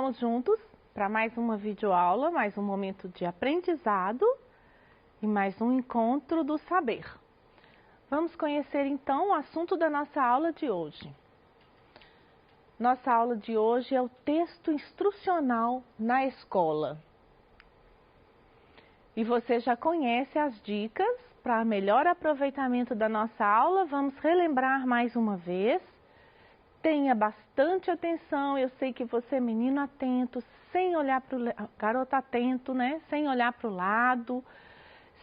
Estamos juntos para mais uma videoaula, mais um momento de aprendizado e mais um encontro do saber. Vamos conhecer então o assunto da nossa aula de hoje. Nossa aula de hoje é o texto instrucional na escola. E você já conhece as dicas para melhor aproveitamento da nossa aula. Vamos relembrar mais uma vez. Tenha bastante atenção, eu sei que você é menino atento, sem olhar para o garoto atento, né? Sem olhar para o lado,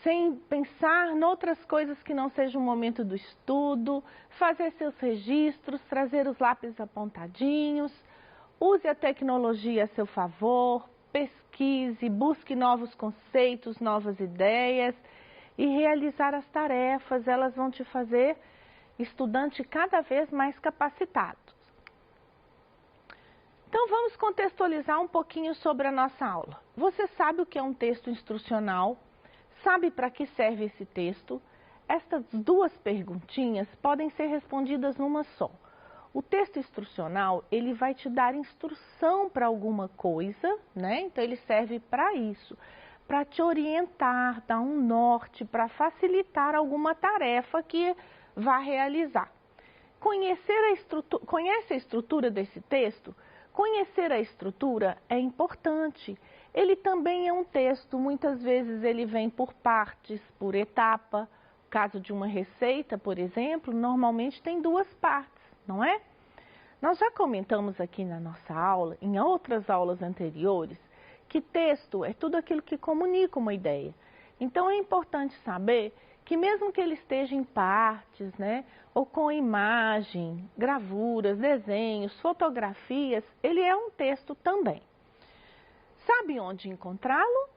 sem pensar em outras coisas que não sejam o momento do estudo, fazer seus registros, trazer os lápis apontadinhos, use a tecnologia a seu favor, pesquise, busque novos conceitos, novas ideias e realizar as tarefas, elas vão te fazer estudante cada vez mais capacitado. Então vamos contextualizar um pouquinho sobre a nossa aula. Você sabe o que é um texto instrucional? Sabe para que serve esse texto? Estas duas perguntinhas podem ser respondidas numa só. O texto instrucional, ele vai te dar instrução para alguma coisa, né? Então ele serve para isso, para te orientar, dar um norte, para facilitar alguma tarefa que vá realizar. Conhece a estrutura desse texto? Conhecer a estrutura é importante. Ele também é um texto, muitas vezes ele vem por partes, por etapa. No caso de uma receita, por exemplo, normalmente tem duas partes, não é? Nós já comentamos aqui na nossa aula, em outras aulas anteriores, que texto é tudo aquilo que comunica uma ideia. Então é importante saber que mesmo que ele esteja em partes, né, ou com imagem, gravuras, desenhos, fotografias, ele é um texto também. Sabe onde encontrá-lo?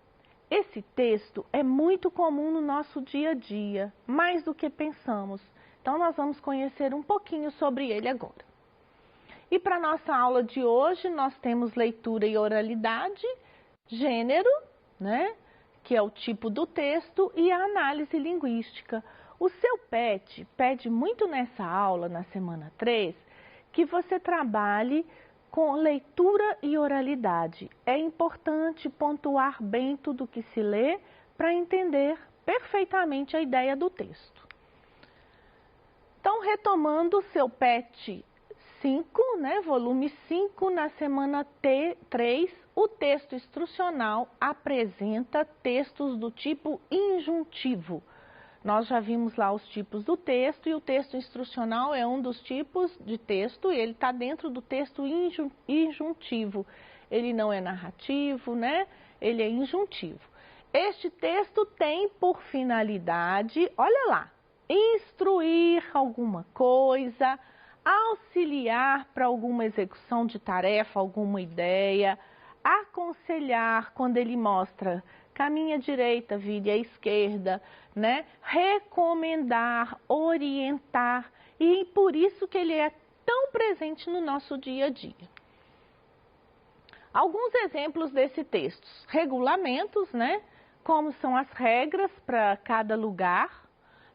Esse texto é muito comum no nosso dia a dia, mais do que pensamos. Então nós vamos conhecer um pouquinho sobre ele agora. E para a nossa aula de hoje, nós temos leitura e oralidade, gênero, né? Que é o tipo do texto, e a análise linguística. O seu PET pede muito nessa aula, na semana 3, que você trabalhe com leitura e oralidade. É importante pontuar bem tudo que se lê para entender perfeitamente a ideia do texto. Então, retomando o seu PET 5, né, volume 5, na semana 3, o texto instrucional apresenta textos do tipo injuntivo. Nós já vimos lá os tipos do texto e o texto instrucional é um dos tipos de texto e ele está dentro do texto injuntivo. Ele não é narrativo, né? Ele é injuntivo. Este texto tem por finalidade, olha lá, instruir alguma coisa, auxiliar para alguma execução de tarefa, alguma ideia, aconselhar quando ele mostra caminho à direita, vire à esquerda, né? Recomendar, orientar, e por isso que ele é tão presente no nosso dia a dia. Alguns exemplos desse texto: regulamentos, né? Como são as regras para cada lugar,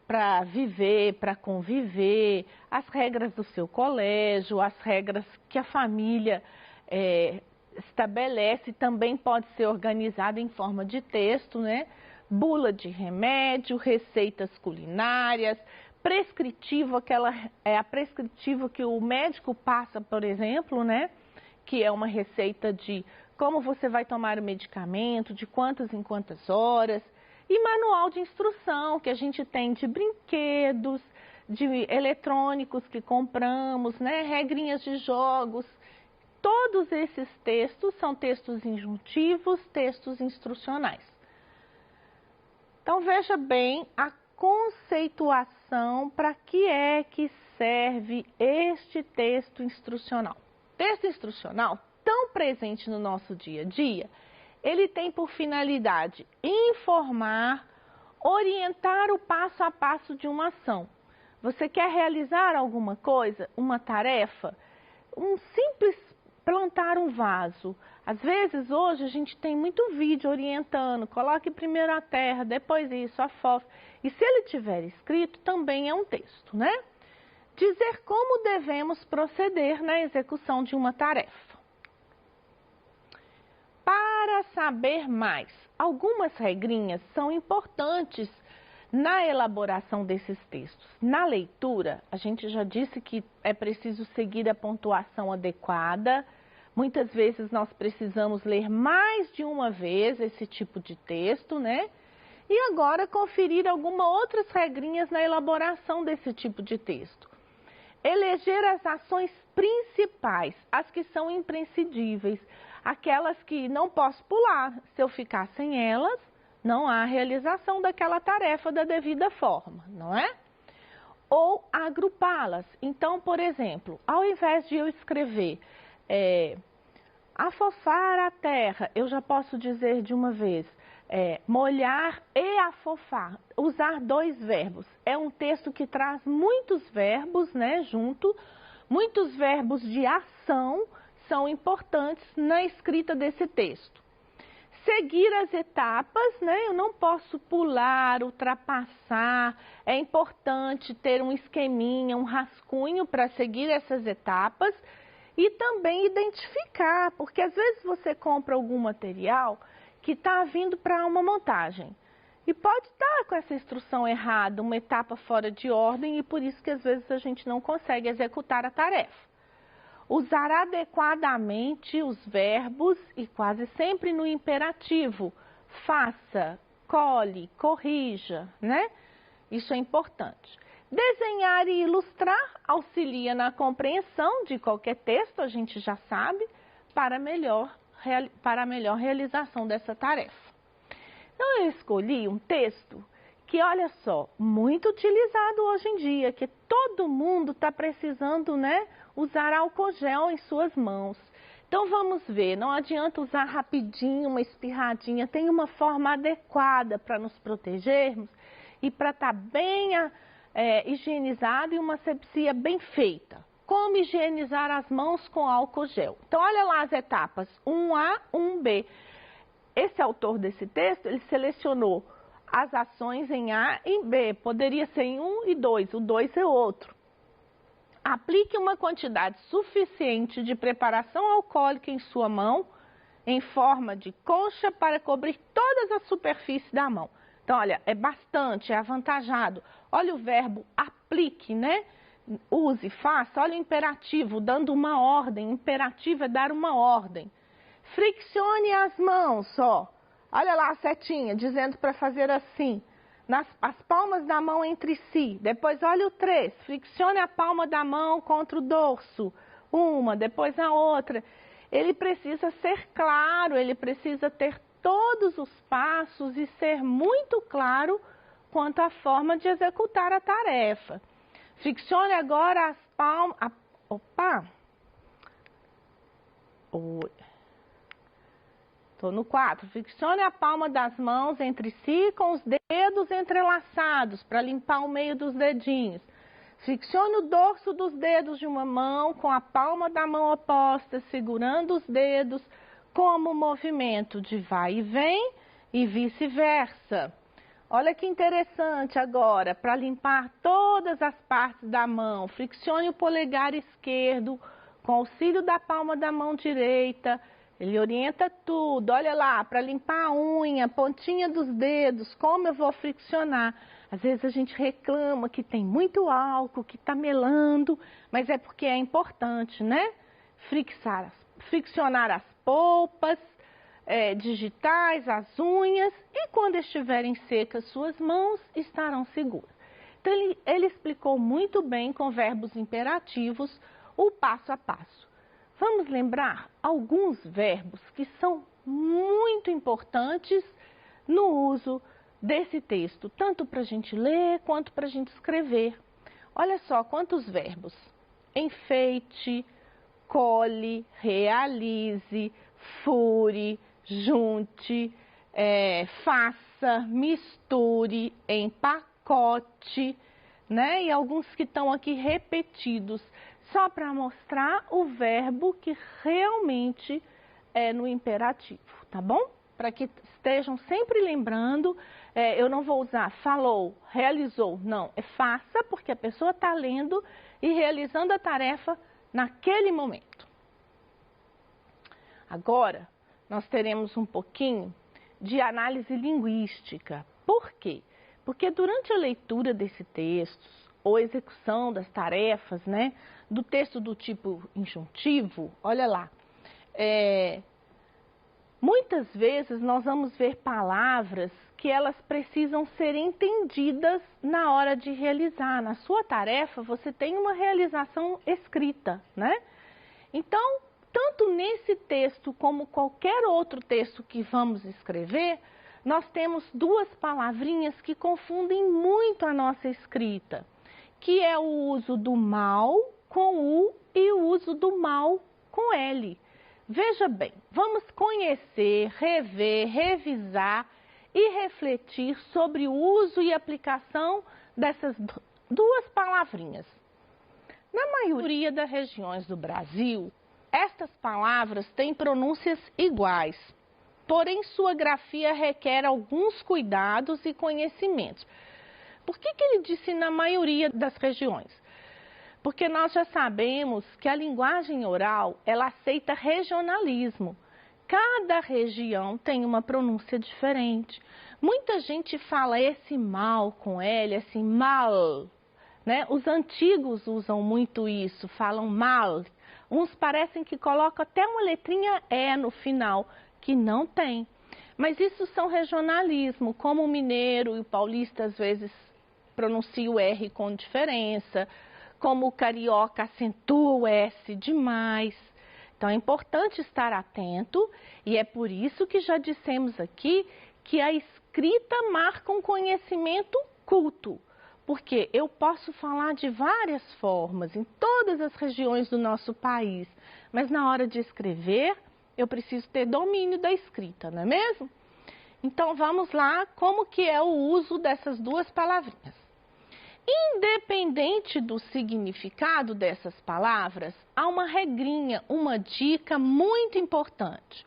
para viver, para conviver, as regras do seu colégio, as regras que a família estabelece, também pode ser organizada em forma de texto, né? Bula de remédio, receitas culinárias, prescritivo, a prescritiva que o médico passa, por exemplo, né? Que é uma receita de como você vai tomar o medicamento, de quantas em quantas horas. E manual de instrução que a gente tem de brinquedos, de eletrônicos que compramos, né? Regrinhas de jogos. Todos esses textos são textos injuntivos, textos instrucionais. Então veja bem a conceituação para que é que serve este texto instrucional. Texto instrucional, tão presente no nosso dia a dia, ele tem por finalidade informar, orientar o passo a passo de uma ação. Você quer realizar alguma coisa, uma tarefa? Um simples plantar um vaso. Às vezes, hoje, a gente tem muito vídeo orientando, coloque primeiro a terra, depois isso, a fósforo. E se ele tiver escrito, também é um texto, né? Dizer como devemos proceder na execução de uma tarefa. Para saber mais, algumas regrinhas são importantes na elaboração desses textos. Na leitura, a gente já disse que é preciso seguir a pontuação adequada. Muitas vezes nós precisamos ler mais de uma vez esse tipo de texto, né? E agora conferir algumas outras regrinhas na elaboração desse tipo de texto. Eleger as ações principais, as que são imprescindíveis, aquelas que não posso pular. Se eu ficar sem elas, não há realização daquela tarefa da devida forma, não é? Ou agrupá-las. Então, por exemplo, ao invés de eu escrever afofar a terra, eu já posso dizer de uma vez, molhar e afofar, usar dois verbos. É um texto que traz muitos verbos, né, junto, muitos verbos de ação são importantes na escrita desse texto. Seguir as etapas, né, eu não posso pular, ultrapassar, é importante ter um esqueminha, um rascunho para seguir essas etapas e também identificar, porque às vezes você compra algum material que está vindo para uma montagem. E pode estar com essa instrução errada, uma etapa fora de ordem, e por isso que às vezes a gente não consegue executar a tarefa. Usar adequadamente os verbos e quase sempre no imperativo. Faça, colhe, corrija, né? Isso é importante. Desenhar e ilustrar auxilia na compreensão de qualquer texto, a gente já sabe, para a melhor realização dessa tarefa. Então, eu escolhi um texto que, olha só, muito utilizado hoje em dia, que todo mundo está precisando, né, usar álcool gel em suas mãos. Então, vamos ver, não adianta usar rapidinho, uma espirradinha, tem uma forma adequada para nos protegermos e para estar bem higienizado e uma asepsia bem feita. Como higienizar as mãos com álcool gel? Então, olha lá as etapas 1A, 1B. Esse autor desse texto, ele selecionou as ações em A e em B. Poderia ser em 1 e 2, o 2 é outro. Aplique uma quantidade suficiente de preparação alcoólica em sua mão, em forma de concha, para cobrir todas as superfícies da mão. Então, olha, é bastante, é avantajado. Olha o verbo aplique, né? Use, faça. Olha o imperativo, dando uma ordem. Imperativo é dar uma ordem. Friccione as mãos, ó. Olha lá a setinha, dizendo para fazer assim. As palmas da mão entre si. Depois, olha o 3. Friccione a palma da mão contra o dorso. Uma, depois a outra. Ele precisa ser claro, ele precisa ter todos os passos e ser muito claro quanto à forma de executar a tarefa. Friccione agora as palmas... Opa! Estou no 4. Friccione a palma das mãos entre si com os dedos entrelaçados para limpar o meio dos dedinhos. Friccione o dorso dos dedos de uma mão com a palma da mão oposta, segurando os dedos como movimento de vai e vem e vice-versa. Olha que interessante agora, para limpar todas as partes da mão, friccione o polegar esquerdo com auxílio da palma da mão direita. Ele orienta tudo, olha lá, para limpar a unha, pontinha dos dedos, como eu vou friccionar. Às vezes a gente reclama que tem muito álcool, que está melando, mas é porque é importante, né? Friccionar as polpas, digitais, as unhas, e quando estiverem secas suas mãos, estarão seguras. Então ele explicou muito bem com verbos imperativos o passo a passo. Vamos lembrar alguns verbos que são muito importantes no uso desse texto, tanto para a gente ler quanto para a gente escrever. Olha só quantos verbos: enfeite, cole, realize, fure, junte, faça, misture, empacote, né? E alguns que estão aqui repetidos, só para mostrar o verbo que realmente é no imperativo, tá bom? Para que estejam sempre lembrando, eu não vou usar falou, realizou, não, é faça, porque a pessoa está lendo e realizando a tarefa naquele momento. Agora, nós teremos um pouquinho de análise linguística. Por quê? Porque durante a leitura desse texto, ou execução das tarefas, né, do texto do tipo injuntivo, olha lá, muitas vezes nós vamos ver palavras que elas precisam ser entendidas na hora de realizar. Na sua tarefa, você tem uma realização escrita, né? Então, tanto nesse texto como qualquer outro texto que vamos escrever, nós temos duas palavrinhas que confundem muito a nossa escrita, que é o uso do mal com U e o uso do mal com L. Veja bem, vamos conhecer, rever, revisar e refletir sobre o uso e aplicação dessas duas palavrinhas. Na maioria das regiões do Brasil, estas palavras têm pronúncias iguais, porém sua grafia requer alguns cuidados e conhecimentos. Por que ele disse na maioria das regiões? Porque nós já sabemos que a linguagem oral, ela aceita regionalismo. Cada região tem uma pronúncia diferente. Muita gente fala esse mal com L, assim, mal, né? Os antigos usam muito isso, falam mal. Uns parecem que colocam até uma letrinha E no final, que não tem. Mas isso são regionalismo, como o mineiro e o paulista às vezes pronunciam o R com diferença, como o carioca acentua o S demais. Então é importante estar atento e é por isso que já dissemos aqui que a escrita marca um conhecimento culto. Porque eu posso falar de várias formas em todas as regiões do nosso país, mas na hora de escrever eu preciso ter domínio da escrita, não é mesmo? Então vamos lá, como que é o uso dessas duas palavrinhas. Independente do significado dessas palavras, há uma regrinha, uma dica muito importante.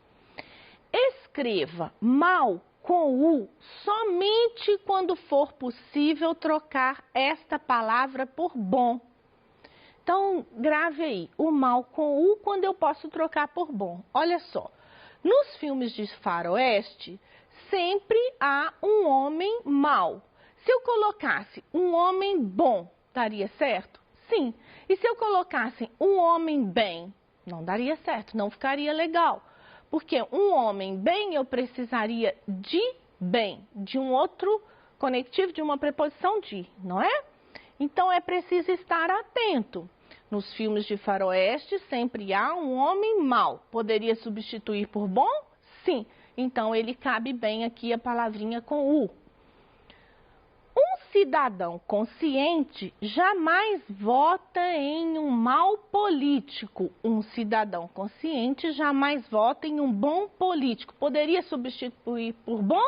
Escreva mal com U somente quando for possível trocar esta palavra por bom. Então, grave aí, o mal com U quando eu posso trocar por bom. Olha só, nos filmes de faroeste, sempre há um homem mau. Se eu colocasse um homem bom, daria certo? Sim. E se eu colocasse um homem bem, não daria certo, não ficaria legal. Porque um homem bem eu precisaria de bem, de um outro conectivo, de uma preposição de, não é? Então é preciso estar atento. Nos filmes de faroeste sempre há um homem mau. Poderia substituir por bom? Sim. Então ele cabe bem aqui a palavrinha com U. Um cidadão consciente jamais vota em um mal político. Um cidadão consciente jamais vota em um bom político. Poderia substituir por bom?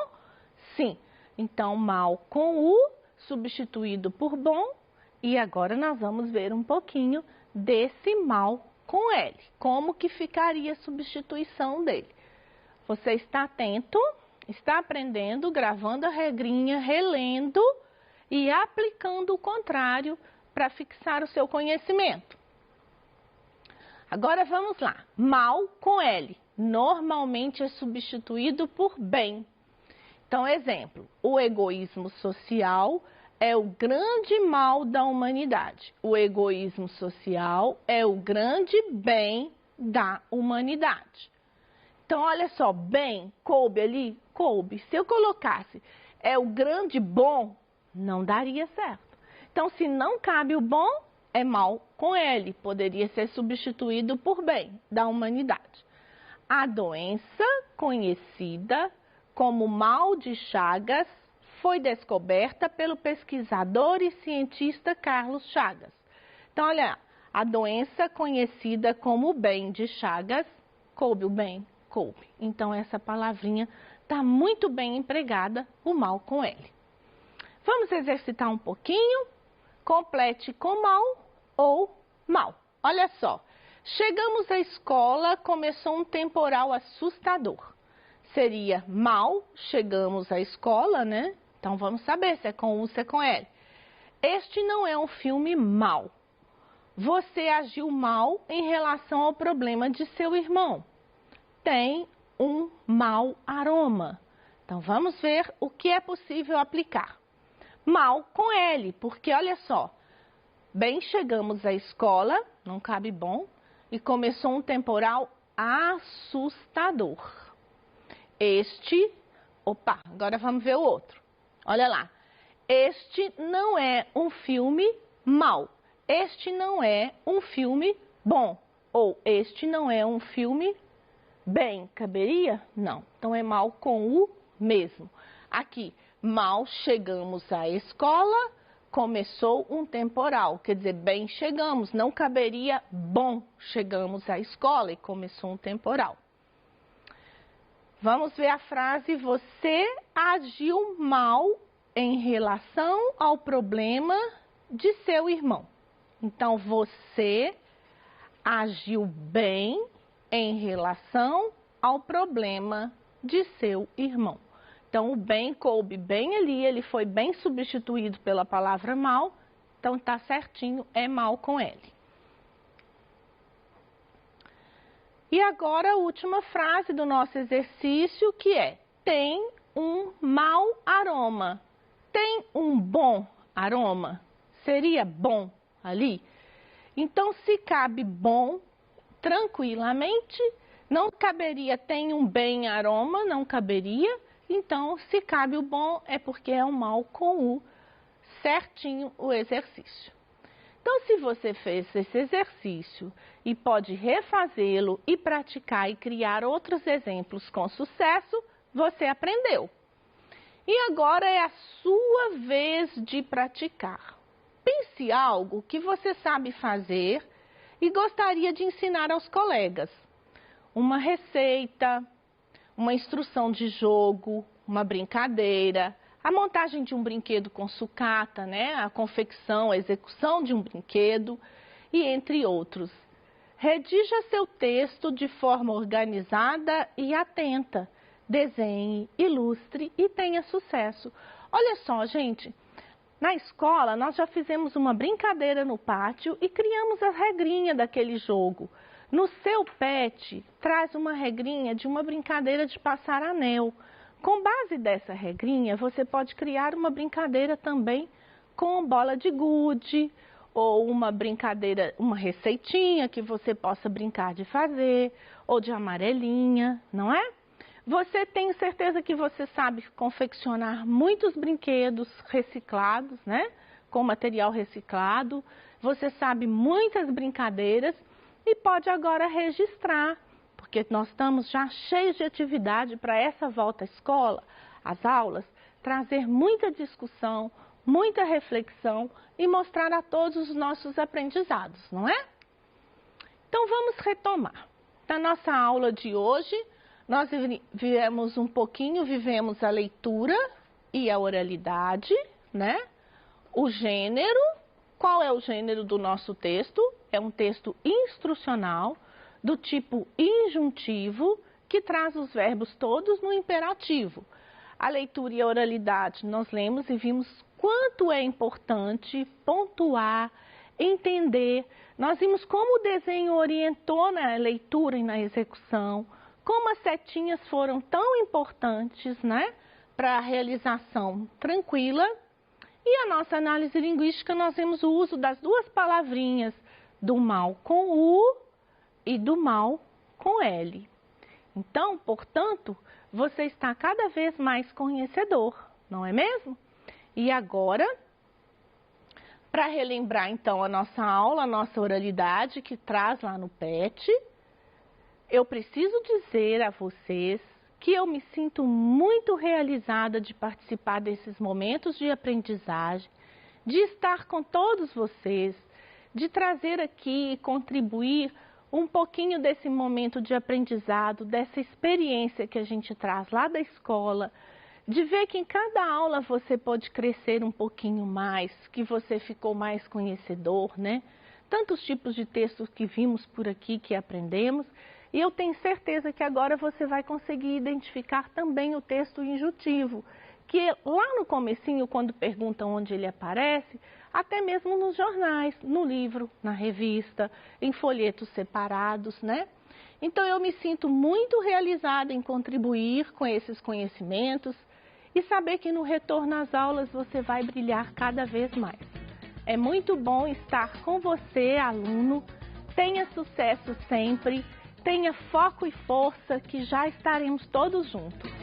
Sim. Então, mal com U, substituído por bom. E agora nós vamos ver um pouquinho desse mal com L. Como que ficaria a substituição dele? Você está atento? Está aprendendo, gravando a regrinha, relendo e aplicando o contrário para fixar o seu conhecimento. Agora vamos lá. Mal com L. Normalmente é substituído por bem. Então, exemplo, o egoísmo social é o grande mal da humanidade. O egoísmo social é o grande bem da humanidade. Então, olha só, bem, coube ali? Coube. Se eu colocasse é o grande bom, não daria certo. Então, se não cabe o bom, é mal com L. Poderia ser substituído por bem, da humanidade. A doença conhecida como mal de Chagas foi descoberta pelo pesquisador e cientista Carlos Chagas. Então, olha, a doença conhecida como bem de Chagas, coube o bem? Coube. Então, essa palavrinha está muito bem empregada, o mal com L. Vamos exercitar um pouquinho? Complete com mal ou mal. Olha só, chegamos à escola, começou um temporal assustador. Seria mal, chegamos à escola, né? Então, vamos saber se é com U ou se é com L. Este não é um filme mau. Você agiu mal em relação ao problema de seu irmão. Tem um mau aroma. Então, vamos ver o que é possível aplicar. Mal com L, porque olha só, bem chegamos à escola, não cabe bom, e começou um temporal assustador. Agora vamos ver o outro. Olha lá, este não é um filme mau, este não é um filme bom, ou este não é um filme bem, caberia? Não, então é mal com o mesmo. Aqui, mal chegamos à escola, começou um temporal, quer dizer, bem chegamos, não caberia bom chegamos à escola e começou um temporal. Vamos ver a frase, você agiu mal em relação ao problema de seu irmão. Então, você agiu bem em relação ao problema de seu irmão. Então, o bem coube bem ali, ele foi bem substituído pela palavra mal, então tá certinho, é mal com L. E agora a última frase do nosso exercício, que é, tem um mau aroma. Tem um bom aroma? Seria bom ali? Então, se cabe bom, tranquilamente, não caberia tem um bem aroma, não caberia. Então, se cabe o bom, é porque é um mal com o certinho o exercício. Então, se você fez esse exercício e pode refazê-lo e praticar e criar outros exemplos com sucesso, você aprendeu. E agora é a sua vez de praticar. Pense algo que você sabe fazer e gostaria de ensinar aos colegas. Uma receita, uma instrução de jogo, uma brincadeira, a montagem de um brinquedo com sucata, né? A confecção, a execução de um brinquedo e entre outros. Redija seu texto de forma organizada e atenta. Desenhe, ilustre e tenha sucesso. Olha só, gente, na escola nós já fizemos uma brincadeira no pátio e criamos a regrinha daquele jogo. No seu PET, traz uma regrinha de uma brincadeira de passar anel. Com base dessa regrinha, você pode criar uma brincadeira também com bola de gude, ou uma brincadeira, uma receitinha que você possa brincar de fazer, ou de amarelinha, não é? Você tem certeza que você sabe confeccionar muitos brinquedos reciclados, né? Com material reciclado. Você sabe muitas brincadeiras e pode agora registrar, porque nós estamos já cheios de atividade para essa volta à escola, às aulas, trazer muita discussão, muita reflexão e mostrar a todos os nossos aprendizados, não é? Então vamos retomar. Na nossa aula de hoje, nós vivemos a leitura e a oralidade, né? O gênero, qual é o gênero do nosso texto? É um texto instrucional, do tipo injuntivo, que traz os verbos todos no imperativo. A leitura e a oralidade, nós lemos e vimos quanto é importante pontuar, entender. Nós vimos como o desenho orientou na leitura e na execução, como as setinhas foram tão importantes, né, para a realização tranquila. E a nossa análise linguística, nós vimos o uso das duas palavrinhas, do mal com U e do mal com L. Então, portanto, você está cada vez mais conhecedor, não é mesmo? E agora, para relembrar então a nossa aula, a nossa oralidade que traz lá no PET, eu preciso dizer a vocês que eu me sinto muito realizada de participar desses momentos de aprendizagem, de estar com todos vocês, de trazer aqui e contribuir um pouquinho desse momento de aprendizado, dessa experiência que a gente traz lá da escola, de ver que em cada aula você pode crescer um pouquinho mais, que você ficou mais conhecedor, né? Tantos tipos de textos que vimos por aqui, que aprendemos, e eu tenho certeza que agora você vai conseguir identificar também o texto injuntivo, que lá no comecinho, quando perguntam onde ele aparece, até mesmo nos jornais, no livro, na revista, em folhetos separados, né? Então eu me sinto muito realizada em contribuir com esses conhecimentos e saber que no retorno às aulas você vai brilhar cada vez mais. É muito bom estar com você, aluno. Tenha sucesso sempre, tenha foco e força que já estaremos todos juntos.